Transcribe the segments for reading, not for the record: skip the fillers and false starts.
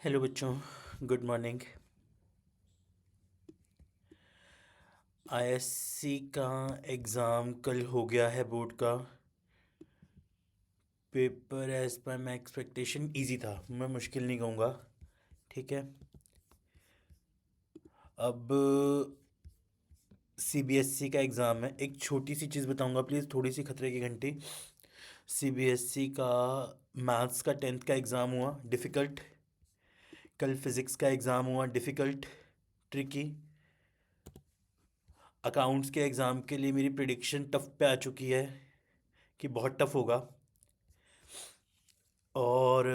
Hello बच्चों, good morning. ISC का exam कल हो गया है। बोर्ड का paper as per my expectation easy था, मैं मुश्किल नहीं कहूँगा। ठीक है। अब सीबीएसई का एग्ज़ाम है। एक छोटी सी चीज़ बताऊँगा प्लीज़, थोड़ी सी खतरे की घंटी। सीबीएसई का मैथ्स का 10th का एग्ज़ाम हुआ डिफ़िकल्ट। कल फिज़िक्स का एग्ज़ाम हुआ डिफ़िकल्ट, ट्रिकी। अकाउंट्स के एग्ज़ाम के लिए मेरी प्रिडिक्शन टफ पे आ चुकी है कि बहुत टफ होगा। और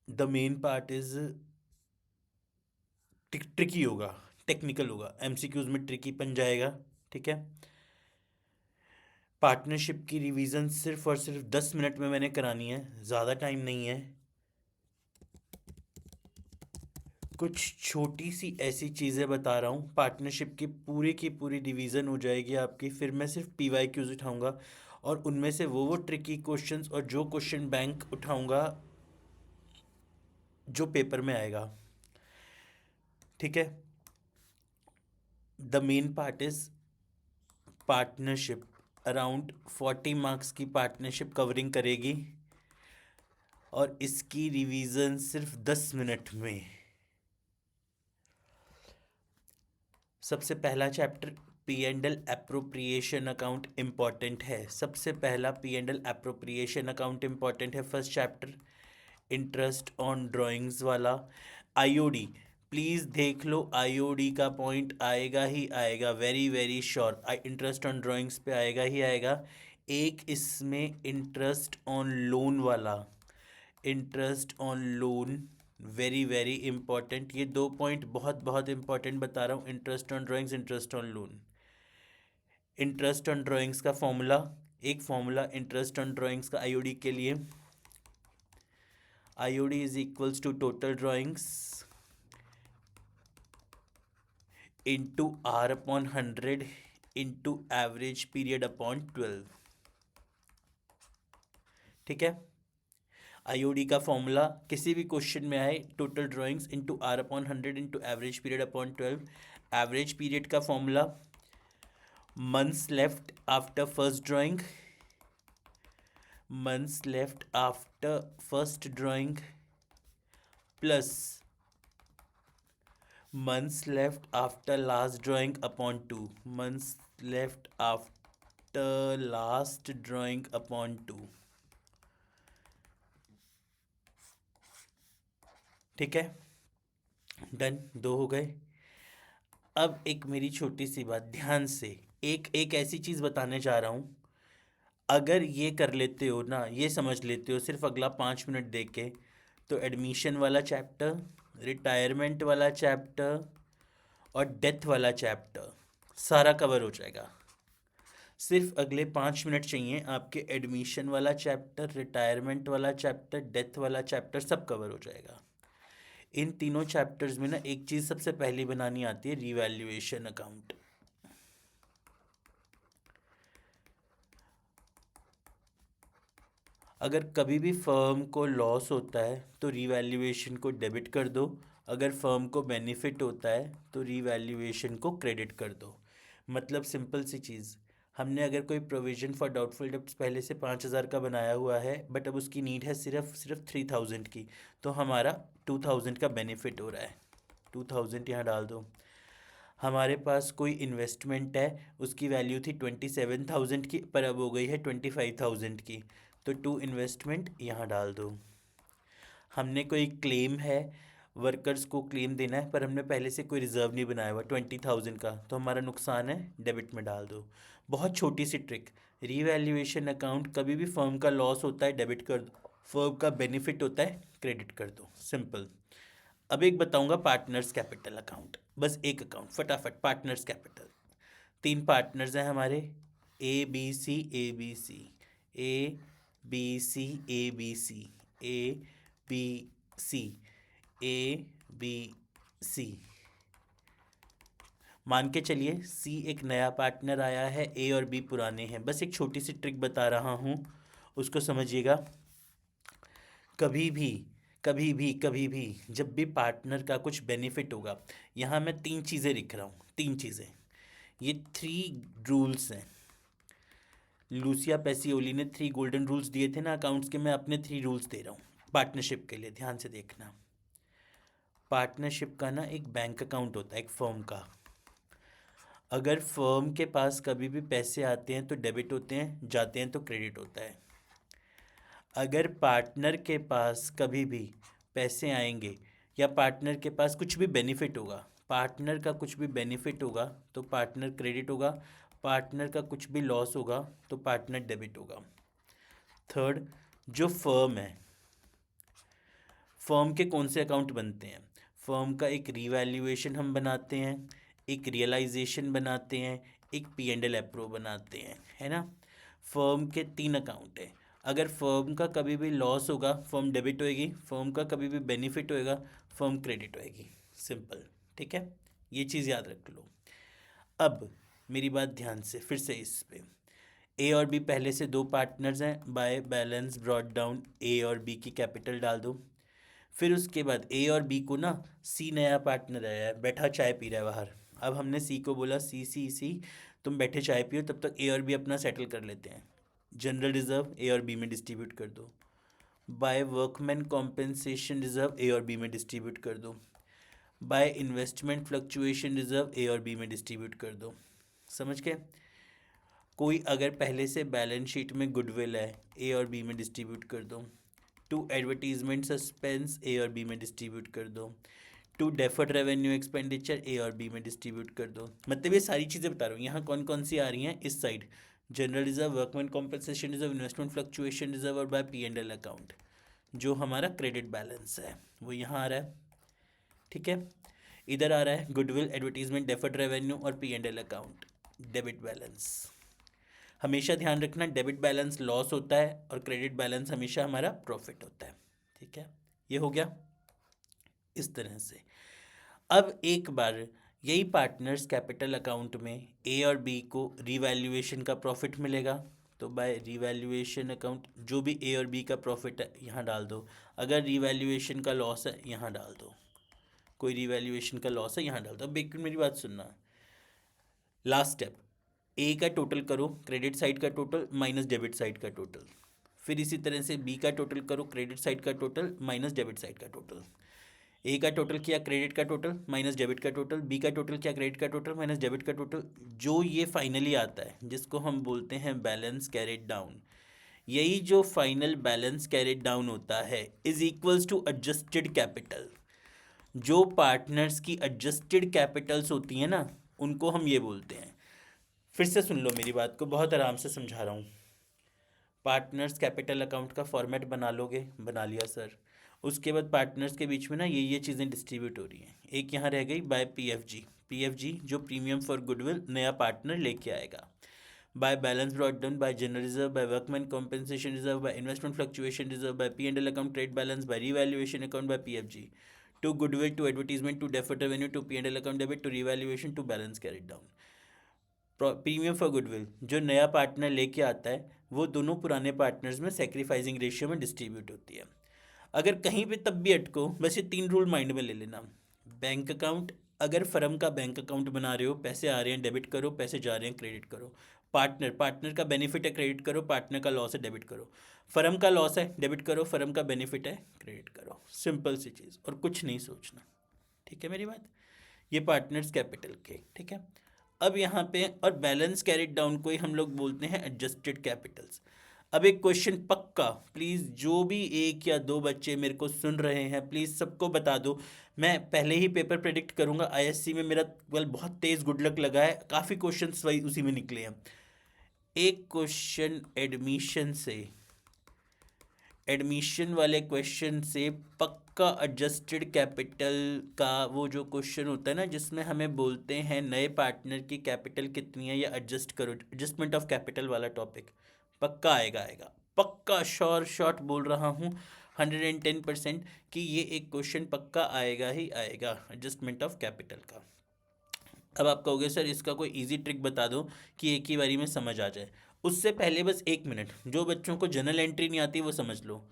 the main part is tricky होगा, टेक्निकल होगा, एमसीक्यूज में ट्रिकी बन जाएगा। ठीक है। पार्टनरशिप की रिवीजन सिर्फ और सिर्फ 10 मिनट में मैंने करानी है, ज़्यादा टाइम नहीं है। कुछ छोटी सी ऐसी चीज़ें बता रहा हूँ, पार्टनरशिप की पूरी रिवीजन हो जाएगी आपकी। फिर मैं सिर्फ पीवाई क्यूज उठाऊँगा और उनमें से वो ट्रिकी क्वेश्चंस और जो क्वेश्चन बैंक उठाऊँगा जो पेपर में आएगा। ठीक है। The main part is partnership. Around 40 marks की पार्टनरशिप कवरिंग करेगी और इसकी रिवीजन सिर्फ 10 मिनट में। सबसे पहला chapter P and L appropriation account important है। सबसे पहला P and L appropriation account important है। First chapter interest on drawings वाला। आईओडी प्लीज़ देख लो, आईओडी का पॉइंट आएगा ही आएगा, very very sure. Interest on drawings पे आएगा ही आएगा। एक इसमें इंटरेस्ट ऑन लोन वाला, interest on loan, very very important. ये दो पॉइंट बहुत बहुत इंपॉर्टेंट बता रहा हूँ, interest on drawings, interest on loan. Interest on drawings का फॉर्मूला, एक फॉर्मूला इंटरेस्ट ऑन ड्राइंग्स का आईओडी के लिए, IOD is equals to total drawings into R upon 100 into average period upon 12। ठीक है। आईओडी का फॉर्मूला किसी भी क्वेश्चन में आए, total drawings into R upon 100 into average period upon 12। Average period का formula months left after first drawing, months left after first drawing plus months left after last drawing upon 2, months left after last drawing upon 2। ठीक है, done, दो हो गए। अब एक मेरी छोटी सी बात ध्यान से, एक एक ऐसी चीज़ बताने जा रहा हूँ, अगर ये कर लेते हो ना, ये समझ लेते हो सिर्फ अगला 5 मिनट दे के, तो एडमिशन वाला चैप्टर, रिटायरमेंट वाला चैप्टर और डेथ वाला चैप्टर सारा कवर हो जाएगा। सिर्फ अगले 5 मिनट चाहिए, आपके एडमिशन वाला चैप्टर, रिटायरमेंट वाला चैप्टर, डेथ वाला चैप्टर सब कवर हो जाएगा। इन तीनों चैप्टर्स में ना एक चीज़ सबसे पहली बनानी आती है, रिवैल्यूएशन अकाउंट। अगर कभी भी फर्म को लॉस होता है तो रिवैल्यूएशन को डेबिट कर दो, अगर फर्म को बेनिफिट होता है तो रिवैल्यूएशन को क्रेडिट कर दो। मतलब सिंपल सी चीज़, हमने अगर कोई प्रोविज़न फॉर डाउटफुल डेब्ट्स पहले से 5,000 का बनाया हुआ है, बट अब उसकी नीड है सिर्फ सिर्फ 3,000 की, तो हमारा 2,000 का बेनिफिट हो रहा है। 2,000 यहाँ डाल दो। हमारे पास कोई इन्वेस्टमेंट है, उसकी वैल्यू थी 27,000 की, पर अब हो गई है 25,000 की, तो टू इन्वेस्टमेंट यहाँ डाल दो। हमने कोई क्लेम है, वर्कर्स को क्लेम देना है, पर हमने पहले से कोई रिजर्व नहीं बनाया हुआ 20,000 का, तो हमारा नुकसान है, डेबिट में डाल दो। बहुत छोटी सी ट्रिक, रीवैल्यूएशन अकाउंट, कभी भी फर्म का लॉस होता है डेबिट कर दो, फर्म का बेनिफिट होता है क्रेडिट कर दो, सिंपल। अब एक बताऊंगा पार्टनर्स कैपिटल अकाउंट, बस एक अकाउंट फटाफट। पार्टनर्स कैपिटल, तीन पार्टनर्स हैं हमारे, A B C, A B C, A B C, A B C, A B C, A B C. मान के चलिए सी एक नया पार्टनर आया है, ए और बी पुराने हैं। बस एक छोटी सी ट्रिक बता रहा हूँ, उसको समझिएगा। कभी भी कभी भी जब भी पार्टनर का कुछ बेनिफिट होगा, यहाँ मैं 3 चीज़ें लिख रहा हूँ, 3 चीज़ें, ये 3 रूल्स हैं। लूसिया पेसियोली ने 3 गोल्डन रूल्स दिए थे ना अकाउंट्स के, मैं अपने 3 रूल्स दे रहा हूँ पार्टनरशिप के लिए, ध्यान से देखना। पार्टनरशिप का ना एक बैंक अकाउंट होता है एक फर्म का। अगर फर्म के पास कभी भी पैसे आते हैं तो डेबिट होते हैं, जाते हैं तो क्रेडिट होता है। अगर पार्टनर के पास कभी भी पैसे आएंगे या पार्टनर के पास कुछ भी बेनिफिट होगा, पार्टनर का कुछ भी बेनिफिट होगा तो पार्टनर क्रेडिट होगा, पार्टनर का कुछ भी लॉस होगा तो पार्टनर डेबिट होगा। थर्ड, जो फर्म है, फर्म के कौन से अकाउंट बनते हैं? फर्म का एक रीवैल्यूएशन हम बनाते हैं, एक रियलाइजेशन बनाते हैं, एक P&L अप्रूव बनाते हैं, है ना। फर्म के 3 अकाउंट है। अगर फर्म का कभी भी लॉस होगा फर्म डेबिट होएगी, फर्म का कभी भी बेनिफिट होएगा फर्म क्रेडिट होएगी। सिंपल, ठीक है, ये चीज़ याद रख लो। अब मेरी बात ध्यान से फिर से इस पे, ए और बी पहले से 2 पार्टनर्स हैं, बाय बैलेंस ब्रॉट डाउन ए और बी की कैपिटल डाल दो। फिर उसके बाद ए और बी को ना सी नया पार्टनर आया है, बैठा चाय पी रहा है बाहर। अब हमने सी को बोला सी सी सी तुम बैठे चाय पियो, तब तक ए और बी अपना सेटल कर लेते हैं। जनरल रिजर्व ए और बी में डिस्ट्रीब्यूट कर दो, बाय वर्कमैन कॉम्पेंसेशन रिजर्व ए और बी में डिस्ट्रीब्यूट कर दो, बाय इन्वेस्टमेंट फ्लक्चुएशन रिजर्व ए और बी में डिस्ट्रीब्यूट कर दो। समझ के? कोई अगर पहले से बैलेंस शीट में गुडविल है ए और बी में डिस्ट्रीब्यूट कर दो। टू एडवर्टीजमेंट सस्पेंस ए और बी में डिस्ट्रीब्यूट कर दो। टू डेफर्ड रेवेन्यू एक्सपेंडिचर ए और बी में डिस्ट्रीब्यूट कर दो। मतलब ये सारी चीज़ें बता रहा हूँ, यहाँ कौन कौन सी आ रही हैं इस side, general reserve, workman compensation reserve, investment fluctuation reserve और बाय P&L अकाउंट। जो हमारा क्रेडिट बैलेंस है वो यहाँ आ रहा है, ठीक है। इधर आ रहा है गुडविल, एडवर्टीजमेंट, डेफर्ड रेवेन्यू और P&L अकाउंट, डेबिट बैलेंस। हमेशा ध्यान रखना डेबिट बैलेंस लॉस होता है और क्रेडिट बैलेंस हमेशा हमारा प्रॉफिट होता है, ठीक है। ये हो गया इस तरह से। अब एक बार यही पार्टनर्स कैपिटल अकाउंट में ए और बी को रीवैल्यूएशन का प्रॉफिट मिलेगा, तो बाय रीवैल्यूएशन अकाउंट जो भी ए और बी का प्रॉफिट है यहाँ डाल दो। अगर रीवैल्यूएशन का लॉस है यहाँ डाल दो, कोई रीवैल्यूएशन का लॉस है यहाँ डाल दो। अब एक मिनट मेरी बात सुनना, लास्ट स्टेप, ए का टोटल करो, क्रेडिट साइड का टोटल माइनस डेबिट साइड का टोटल। फिर इसी तरह से बी का टोटल करो, क्रेडिट साइड का टोटल माइनस डेबिट साइड का टोटल। ए का टोटल किया क्रेडिट का टोटल माइनस डेबिट का टोटल, बी का टोटल किया क्रेडिट का टोटल माइनस डेबिट का टोटल। जो ये फाइनली आता है जिसको हम बोलते हैं बैलेंस कैरिड डाउन, यही जो फाइनल बैलेंस कैरिड डाउन होता है is equals to adjusted capital. जो पार्टनर्स की एडजस्टेड कैपिटल्स होती हैं ना उनको हम ये बोलते हैं। फिर से सुन लो मेरी बात को, बहुत आराम से समझा रहा हूँ। पार्टनर्स कैपिटल अकाउंट का फॉर्मेट बना लोगे, बना लिया सर। उसके बाद पार्टनर्स के बीच में ना ये चीज़ें डिस्ट्रीब्यूट हो रही हैं। एक यहाँ रह गई बाय पीएफजी जो प्रीमियम फॉर गुडविल नया पार्टनर लेके आएगा। By balance brought down, by general reserve, by workman compensation reserve, by investment fluctuation reserve, by P&L account trade balance, by revaluation account, by PFG. To goodwill, to advertisement, to deferred revenue, to P&L account debit, to revaluation, to balance carried down. Premium for goodwill जो नया partner लेके आता है वो दोनों पुराने partners में sacrificing ratio में डिस्ट्रीब्यूट होती है। अगर कहीं पे तब भी अटको, बस ये 3 रूल माइंड में ले लेना। बैंक अकाउंट, अगर फर्म का बैंक अकाउंट बना रहे हो, पैसे आ रहे हैं डेबिट करो, पैसे जा रहे हैं क्रेडिट करो। पार्टनर का बेनिफिट है क्रेडिट करो, पार्टनर का लॉस है डेबिट करो। फर्म का लॉस है डेबिट करो, फर्म का बेनिफिट है क्रेडिट करो। सिंपल सी चीज़, और कुछ नहीं सोचना, ठीक है मेरी बात। ये पार्टनर्स कैपिटल के, ठीक है। अब यहाँ पे और बैलेंस कैरिड डाउन को ही हम लोग बोलते हैं एडजस्टेड कैपिटल्स। अब एक क्वेश्चन पक्का, प्लीज़ जो भी 1 या 2 बच्चे मेरे को सुन रहे हैं प्लीज़ सबको बता दो। मैं पहले ही पेपर प्रेडिक्ट करूँगा, आईएससी में मेरा वेल बहुत तेज़ गुड लक लगा है, काफ़ी क्वेश्चंस वही उसी में निकले हैं। एक क्वेश्चन एडमिशन वाले क्वेश्चन से पक्का एडजस्टेड कैपिटल का वो जो क्वेश्चन होता है ना जिसमें हमें बोलते हैं नए पार्टनर की कैपिटल कितनी है या एडजस्ट करो, एडजस्टमेंट ऑफ कैपिटल वाला टॉपिक पक्का आएगा पक्का शॉर्ट बोल रहा हूँ 110% कि ये एक क्वेश्चन पक्का आएगा ही आएगा एडजस्टमेंट ऑफ कैपिटल का। अब आप कहोगे सर इसका कोई इजी ट्रिक बता दो कि एक ही बारी में समझ आ जाए। उससे पहले बस 1 मिनट, जो बच्चों को जनरल एंट्री नहीं आती वो समझ लो।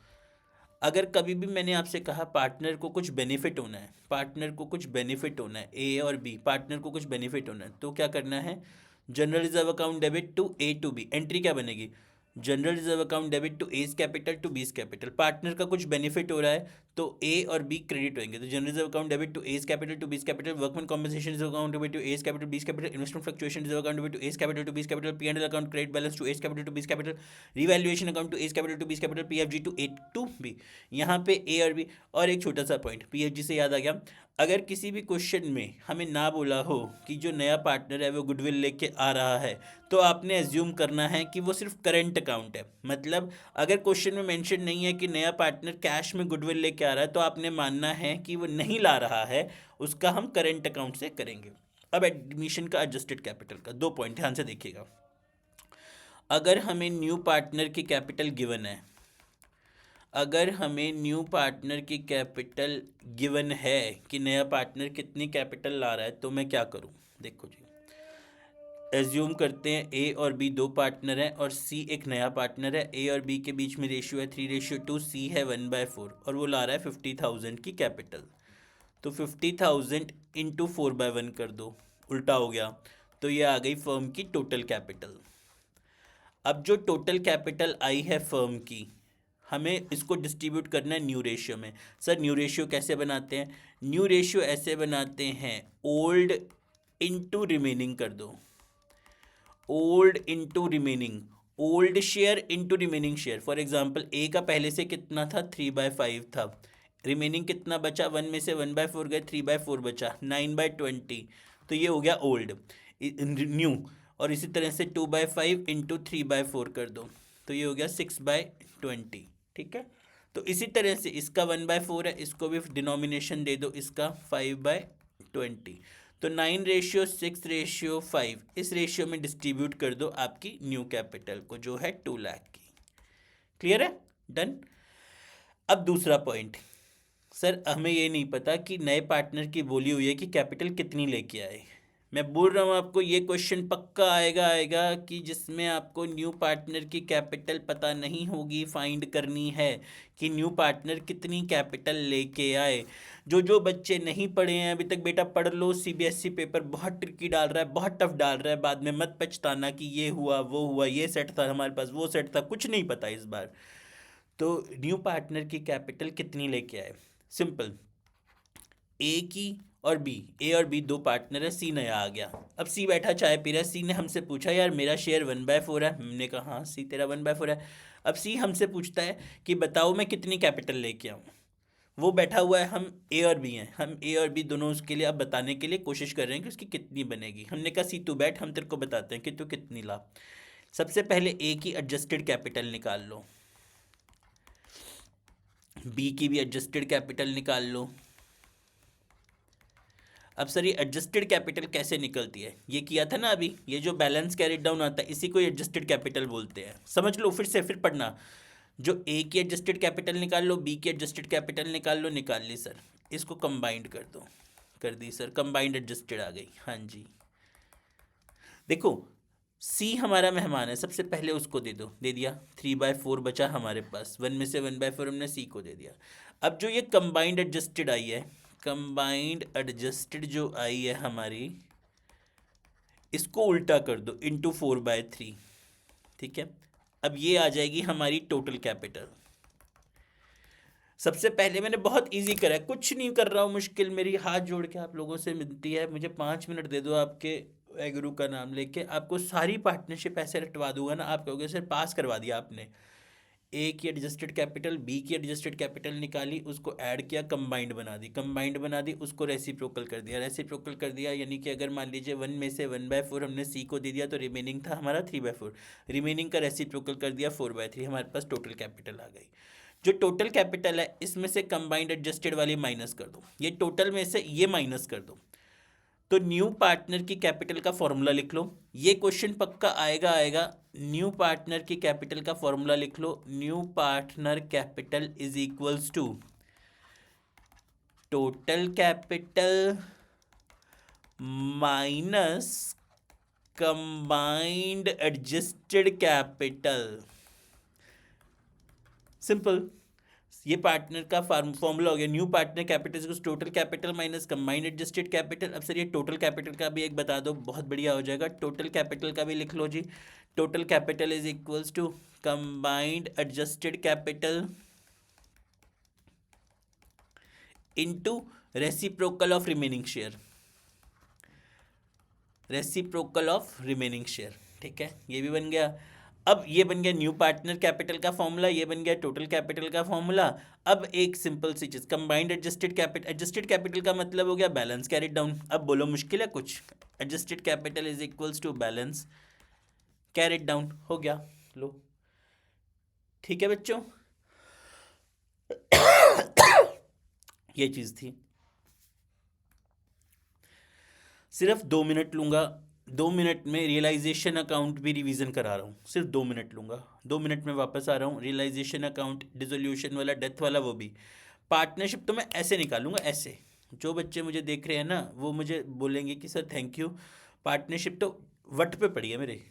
अगर कभी भी मैंने आपसे कहा पार्टनर को कुछ बेनिफिट होना है, पार्टनर को कुछ बेनिफिट होना है, ए और बी पार्टनर को कुछ बेनिफिट होना है, तो क्या करना है, general reserve account debit to A to B, entry क्या बनेगी, general reserve account debit to A's capital to B's capital. Partner का कुछ बेनिफिट हो रहा है तो ए और बी क्रेडिट होंगे, तो general reserve account debit to A's capital to B's capital, workman compensation reserve account debit to A's capital B's capital, investment fluctuation reserve account debit to A's capital to B's capital, P and L account credit balance to A's capital to B's capital, revaluation account to A's capital to B's capital, PFG to A to B. यहाँ पे ए और B. और एक छोटा सा point PFG से याद आ गया, अगर किसी भी क्वेश्चन में हमें ना बोला हो कि जो नया पार्टनर है वो गुडविल लेके आ रहा है, तो आपने एज्यूम करना है कि वो सिर्फ करंट अकाउंट है। मतलब अगर क्वेश्चन में मेंशन नहीं है कि नया पार्टनर कैश में गुडविल लेके आ रहा है, तो आपने मानना है कि वो नहीं ला रहा है, उसका हम करंट अकाउंट से करेंगे। अब एडमिशन का एडजस्टेड कैपिटल का 2 पॉइंट ध्यान से देखिएगा। अगर हमें न्यू पार्टनर की कैपिटल गिवन है, अगर हमें न्यू पार्टनर की कैपिटल गिवन है कि नया पार्टनर कितनी कैपिटल ला रहा है, तो मैं क्या करूं, देखो जी, एज्यूम करते हैं ए और बी दो पार्टनर हैं और सी एक नया पार्टनर है। ए और बी के बीच में रेशियो है 3:2, सी है 1/4 और वो ला रहा है 50,000 की कैपिटल। तो 50,000 इंटू 4/1 कर दो, उल्टा हो गया, तो ये आ गई फर्म की टोटल कैपिटल। अब जो टोटल कैपिटल आई है फर्म की, हमें इसको डिस्ट्रीब्यूट करना है न्यू रेशियो में। सर न्यू रेशियो कैसे बनाते हैं, न्यू रेशियो ऐसे बनाते हैं, ओल्ड इंटू रिमेनिंग कर दो, old into remaining, old share into remaining share. For example A का पहले से कितना था, 3/5 था, रिमेनिंग कितना बचा, 1 में से 1/4 गए, 3/4 बचा, 9/20, तो ये हो गया ओल्ड न्यू। और इसी तरह से 2/5 इंटू 3/4 कर दो, तो ये हो गया 6/20। ठीक है, तो इसी तरह से इसका 1/4 है, इसको भी डिनोमिनेशन दे दो, इसका 5/20, तो 9:6:5 इस रेशियो में डिस्ट्रीब्यूट कर दो आपकी न्यू कैपिटल को, जो है 2 लाख की। क्लियर है, डन। अब दूसरा पॉइंट, सर हमें ये नहीं पता कि नए पार्टनर की बोली हुई है कि कैपिटल कितनी लेके आए। मैं बोल रहा हूँ आपको ये क्वेश्चन पक्का आएगा कि जिसमें आपको न्यू पार्टनर की कैपिटल पता नहीं होगी, फाइंड करनी है कि न्यू पार्टनर कितनी कैपिटल लेके आए। जो बच्चे नहीं पढ़े हैं अभी तक, बेटा पढ़ लो, सीबीएसई पेपर बहुत ट्रिकी डाल रहा है, बहुत टफ डाल रहा है, बाद में मत पछताना कि ये हुआ वो हुआ, ये सेट था हमारे पास, वो सेट था, कुछ नहीं पता इस बार। तो न्यू पार्टनर की कैपिटल कितनी लेके आए, सिंपल, ए की और बी, ए और बी दो पार्टनर है, सी नया आ गया। अब सी बैठा चाय पी रहा है, सी ने हमसे पूछा यार मेरा शेयर 1/4 है, हमने कहा हाँ सी तेरा 1/4 है। अब सी हमसे पूछता है कि बताओ मैं कितनी कैपिटल लेके आऊँ। वो बैठा हुआ है, हम ए और बी हैं, हम ए और बी दोनों उसके लिए अब बताने के लिए कोशिश कर रहे हैं कि उसकी कितनी बनेगी। हमने कहा सी तू बैठ, हम तेरे को बताते हैं कि तू कितनी ला। सबसे पहले ए की एडजस्टेड कैपिटल निकाल लो, बी की भी एडजस्टेड कैपिटल निकाल लो। अब सर ये एडजस्टेड कैपिटल कैसे निकलती है, ये किया था ना अभी, ये जो बैलेंस कैरिड डाउन आता है इसी को एडजस्टेड कैपिटल बोलते हैं। समझ लो फिर से, फिर पढ़ना, जो ए की एडजस्टेड कैपिटल निकाल लो, बी की एडजस्टेड कैपिटल निकाल लो, निकाल ली सर, इसको कंबाइंड कर दो, कर दी सर, कंबाइंड एडजस्टेड आ गई। हाँ जी, देखो सी हमारा मेहमान है, सबसे पहले उसको दे दो, दे दिया, 3/4 बचा हमारे पास, 1 में से 1/4 हमने सी को दे दिया। अब जो ये कंबाइंड एडजस्टेड आई है, कंबाइंड एडजस्टेड जो आई है हमारी, इसको उल्टा कर दो, इंटू 4/3। ठीक है, अब ये आ जाएगी हमारी टोटल कैपिटल। सबसे पहले मैंने बहुत इजी करा है, कुछ नहीं कर रहा हूँ मुश्किल, मेरी हाथ जोड़ के आप लोगों से मिलती है, मुझे 5 मिनट दे दो, आपके एग्रू का नाम लेके आपको सारी पार्टनरशिप ऐसे रटवा दूंगा ना, आप कहोगे सर पास करवा दिया आपने। ए की एडजस्टेड कैपिटल, बी की एडजस्टेड कैपिटल निकाली, उसको ऐड किया, कंबाइंड बना दी, कंबाइंड बना दी, उसको रेसिप्रोकल कर दिया, रेसिप्रोकल कर दिया, यानी कि अगर मान लीजिए 1 में से 1/4 हमने सी को दे दिया तो रिमेनिंग था हमारा 3/4, रिमेनिंग का रेसिप्रोकल कर दिया 4/3, हमारे पास टोटल कैपिटल आ गई। जो टोटल कैपिटल है इसमें से कंबाइंड एडजस्टेड वाली माइनस कर दो, ये टोटल में से ये माइनस कर दो, तो न्यू पार्टनर की कैपिटल का फॉर्मूला लिख लो। ये क्वेश्चन पक्का आएगा। न्यू पार्टनर की कैपिटल का फॉर्मूला लिख लो, new partner capital is equals to total capital minus combined adjusted capital. Simple, ये पार्टनर का फॉर्मूला हो गया, new partner capital total capital minus combined adjusted capital. अब सर ये टोटल कैपिटल का भी एक बता दो, बहुत बढ़िया हो जाएगा। टोटल कैपिटल का भी लिख लो जी। Total capital is equals to combined adjusted capital into reciprocal of remaining share, reciprocal of remaining share. ठीक है, ये भी बन गया। अब ये बन गया न्यू पार्टनर कैपिटल का फॉर्मूला, ये बन गया टोटल कैपिटल का फॉर्मूला। अब एक सिंपल सी चीज, combined adjusted capital, adjusted capital का मतलब हो गया बैलेंस कैरिड डाउन। अब बोलो मुश्किल है कुछ, adjusted capital is equals to balance carried down, हो गया। लो ठीक है बच्चों, ये चीज थी। सिर्फ 2 मिनट लूंगा, 2 मिनट में रियलाइजेशन अकाउंट भी रिवीजन करा रहा हूँ, सिर्फ 2 मिनट लूंगा। 2 मिनट में वापस आ रहा हूँ। रियलाइजेशन अकाउंट, डिसोल्यूशन वाला, डेथ वाला, वो भी। पार्टनरशिप तो मैं ऐसे निकालूंगा, ऐसे। जो बच्चे मुझे देख रहे हैं ना वो मुझे बोलेंगे कि सर थैंक यू, पार्टनरशिप तो वट पे पड़ी है मेरे,